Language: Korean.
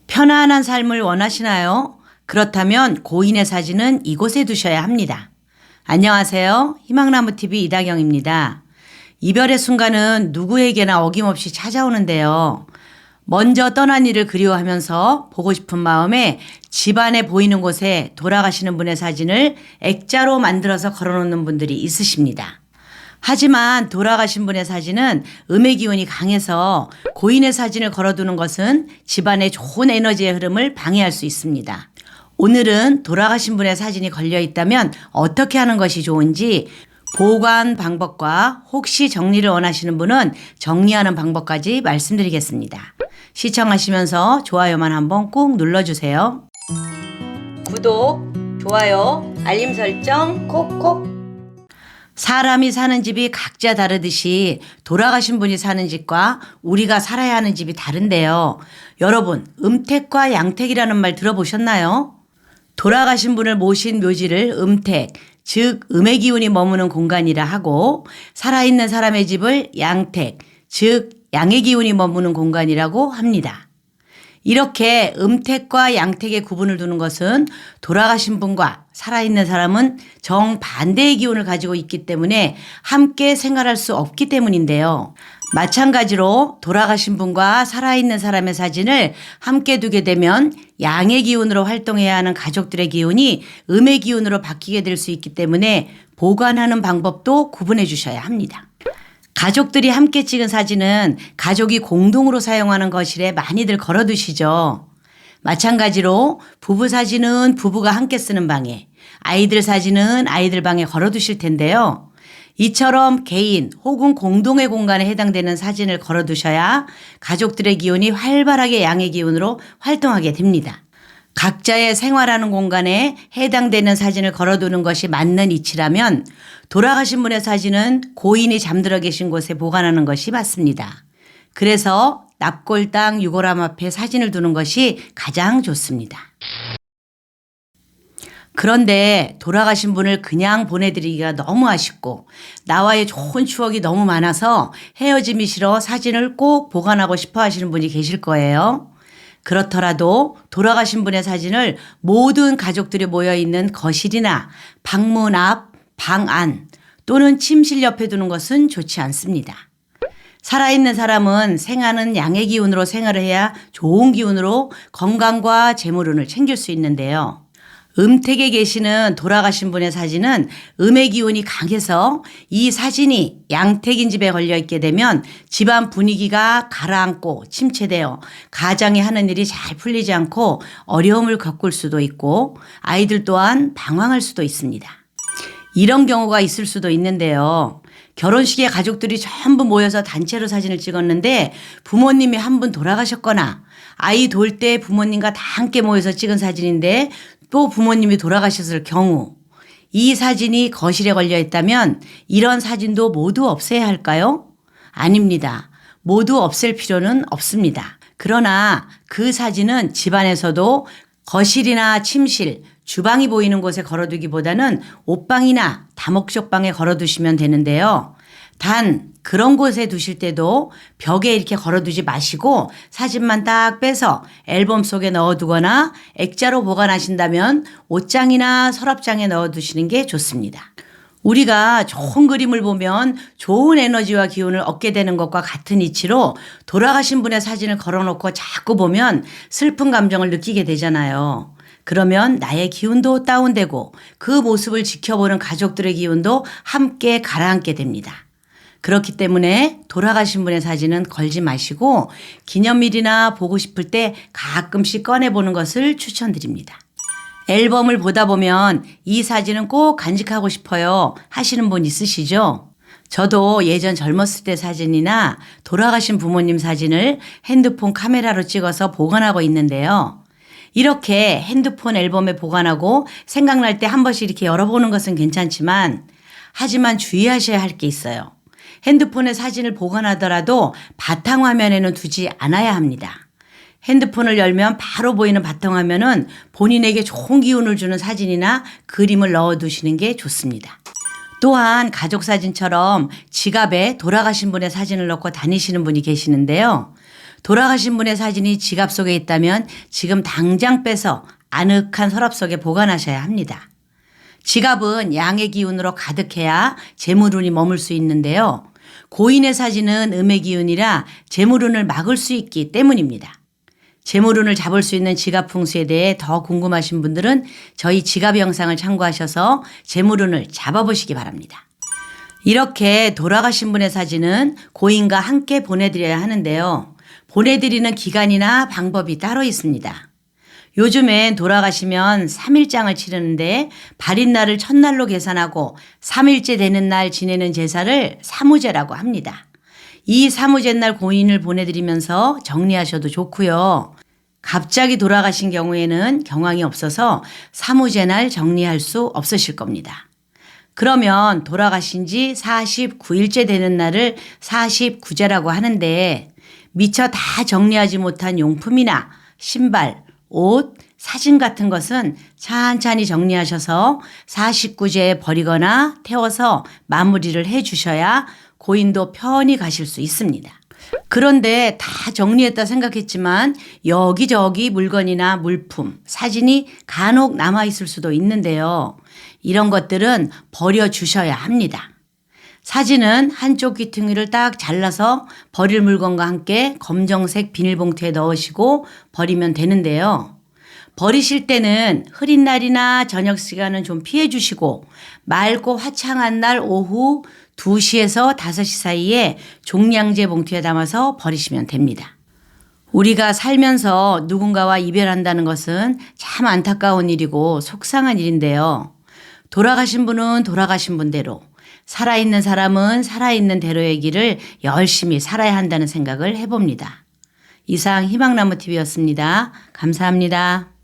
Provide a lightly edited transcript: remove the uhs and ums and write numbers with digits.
편안한 삶을 원하시나요? 그렇다면 고인의 사진은 이곳에 두셔야 합니다. 안녕하세요. 희망나무TV 이다경입니다. 이별의 순간은 누구에게나 어김없이 찾아오는데요. 먼저 떠난 이를 그리워하면서 보고 싶은 마음에 집안에 보이는 곳에 돌아가시는 분의 사진을 액자로 만들어서 걸어놓는 분들이 있으십니다. 하지만 돌아가신 분의 사진은 음의 기운이 강해서 고인의 사진을 걸어두는 것은 집안의 좋은 에너지의 흐름을 방해할 수 있습니다. 오늘은 돌아가신 분의 사진이 걸려 있다면 어떻게 하는 것이 좋은지 보관 방법과 혹시 정리를 원하시는 분은 정리하는 방법까지 말씀드리겠습니다. 시청하시면서 좋아요만 한번 꾹 눌러주세요. 구독, 좋아요, 알림 설정 콕콕. 사람이 사는 집이 각자 다르듯이 돌아가신 분이 사는 집과 우리가 살아야 하는 집이 다른데요. 여러분, 음택과 양택이라는 말 들어보셨나요? 돌아가신 분을 모신 묘지를 음택, 즉 음의 기운이 머무는 공간이라 하고 살아있는 사람의 집을 양택, 즉 양의 기운이 머무는 공간이라고 합니다. 이렇게 음택과 양택의 구분을 두는 것은 돌아가신 분과 살아있는 사람은 정반대의 기운을 가지고 있기 때문에 함께 생활할 수 없기 때문인데요. 마찬가지로 돌아가신 분과 살아있는 사람의 사진을 함께 두게 되면 양의 기운으로 활동해야 하는 가족들의 기운이 음의 기운으로 바뀌게 될 수 있기 때문에 보관하는 방법도 구분해 주셔야 합니다. 가족들이 함께 찍은 사진은 가족이 공동으로 사용하는 거실에 많이들 걸어두시죠. 마찬가지로 부부 사진은 부부가 함께 쓰는 방에, 아이들 사진은 아이들 방에 걸어두실 텐데요. 이처럼 개인 혹은 공동의 공간에 해당되는 사진을 걸어두셔야 가족들의 기운이 활발하게 양의 기운으로 활동하게 됩니다. 각자의 생활하는 공간에 해당되는 사진을 걸어두는 것이 맞는 이치라면 돌아가신 분의 사진은 고인이 잠들어 계신 곳에 보관하는 것이 맞습니다. 그래서 납골당 유골함 앞에 사진을 두는 것이 가장 좋습니다. 그런데 돌아가신 분을 그냥 보내드리기가 너무 아쉽고 나와의 좋은 추억이 너무 많아서 헤어짐이 싫어 사진을 꼭 보관하고 싶어 하시는 분이 계실 거예요. 그렇더라도 돌아가신 분의 사진을 모든 가족들이 모여있는 거실이나 방문 앞, 방 안 또는 침실 옆에 두는 것은 좋지 않습니다. 살아있는 사람은 생하는 양의 기운으로 생활을 해야 좋은 기운으로 건강과 재물운을 챙길 수 있는데요. 음택에 계시는 돌아가신 분의 사진은 음의 기운이 강해서 이 사진이 양택인 집에 걸려 있게 되면 집안 분위기가 가라앉고 침체되어 가장이 하는 일이 잘 풀리지 않고 어려움을 겪을 수도 있고 아이들 또한 방황할 수도 있습니다. 이런 경우가 있을 수도 있는데요. 결혼식에 가족들이 전부 모여서 단체로 사진을 찍었는데 부모님이 한 분 돌아가셨거나 아이 돌 때 부모님과 다 함께 모여서 찍은 사진인데 또 부모님이 돌아가셨을 경우 이 사진이 거실에 걸려 있다면 이런 사진도 모두 없애야 할까요? 아닙니다. 모두 없앨 필요는 없습니다. 그러나 그 사진은 집안에서도 거실이나 침실, 주방이 보이는 곳에 걸어두기보다는 옷방이나 다목적방에 걸어두시면 되는데요. 단 그런 곳에 두실 때도 벽에 이렇게 걸어두지 마시고 사진만 딱 빼서 앨범 속에 넣어두거나 액자로 보관하신다면 옷장이나 서랍장에 넣어두시는 게 좋습니다. 우리가 좋은 그림을 보면 좋은 에너지와 기운을 얻게 되는 것과 같은 이치로 돌아가신 분의 사진을 걸어놓고 자꾸 보면 슬픈 감정을 느끼게 되잖아요. 그러면 나의 기운도 다운되고 그 모습을 지켜보는 가족들의 기운도 함께 가라앉게 됩니다. 그렇기 때문에 돌아가신 분의 사진은 걸지 마시고 기념일이나 보고 싶을 때 가끔씩 꺼내보는 것을 추천드립니다. 앨범을 보다 보면 이 사진은 꼭 간직하고 싶어요 하시는 분 있으시죠? 저도 예전 젊었을 때 사진이나 돌아가신 부모님 사진을 핸드폰 카메라로 찍어서 보관하고 있는데요. 이렇게 핸드폰 앨범에 보관하고 생각날 때 한 번씩 이렇게 열어보는 것은 괜찮지만 하지만 주의하셔야 할 게 있어요. 핸드폰에 사진을 보관하더라도 바탕화면에는 두지 않아야 합니다. 핸드폰을 열면 바로 보이는 바탕화면은 본인에게 좋은 기운을 주는 사진이나 그림을 넣어두시는 게 좋습니다. 또한 가족사진처럼 지갑에 돌아가신 분의 사진을 넣고 다니시는 분이 계시는데요. 돌아가신 분의 사진이 지갑 속에 있다면 지금 당장 빼서 아늑한 서랍 속에 보관하셔야 합니다. 지갑은 양의 기운으로 가득해야 재물운이 머물 수 있는데요. 고인의 사진은 음의 기운이라 재물운을 막을 수 있기 때문입니다. 재물운을 잡을 수 있는 지갑 풍수에 대해 더 궁금하신 분들은 저희 지갑 영상을 참고하셔서 재물운을 잡아보시기 바랍니다. 이렇게 돌아가신 분의 사진은 고인과 함께 보내드려야 하는데요. 보내드리는 기간이나 방법이 따로 있습니다. 요즘엔 돌아가시면 3일장을 치르는데 발인 날을 첫날로 계산하고 3일째 되는 날 지내는 제사를 사무제라고 합니다. 이 사무제 날 고인을 보내드리면서 정리하셔도 좋고요. 갑자기 돌아가신 경우에는 경황이 없어서 사무제 날 정리할 수 없으실 겁니다. 그러면 돌아가신 지 49일째 되는 날을 49제라고 하는데 미처 다 정리하지 못한 용품이나 신발, 옷, 사진 같은 것은 찬찬히 정리하셔서 49제에 버리거나 태워서 마무리를 해 주셔야 고인도 편히 가실 수 있습니다. 그런데 다 정리했다 생각했지만 여기저기 물건이나 물품, 사진이 간혹 남아있을 수도 있는데요. 이런 것들은 버려주셔야 합니다. 사진은 한쪽 귀퉁이를 딱 잘라서 버릴 물건과 함께 검정색 비닐봉투에 넣으시고 버리면 되는데요. 버리실 때는 흐린 날이나 저녁 시간은 좀 피해 주시고 맑고 화창한 날 오후 2시에서 5시 사이에 종량제 봉투에 담아서 버리시면 됩니다. 우리가 살면서 누군가와 이별한다는 것은 참 안타까운 일이고 속상한 일인데요. 돌아가신 분은 돌아가신 분대로, 살아있는 사람은 살아있는 대로의 길을 열심히 살아야 한다는 생각을 해봅니다. 이상 희망나무TV였습니다. 감사합니다.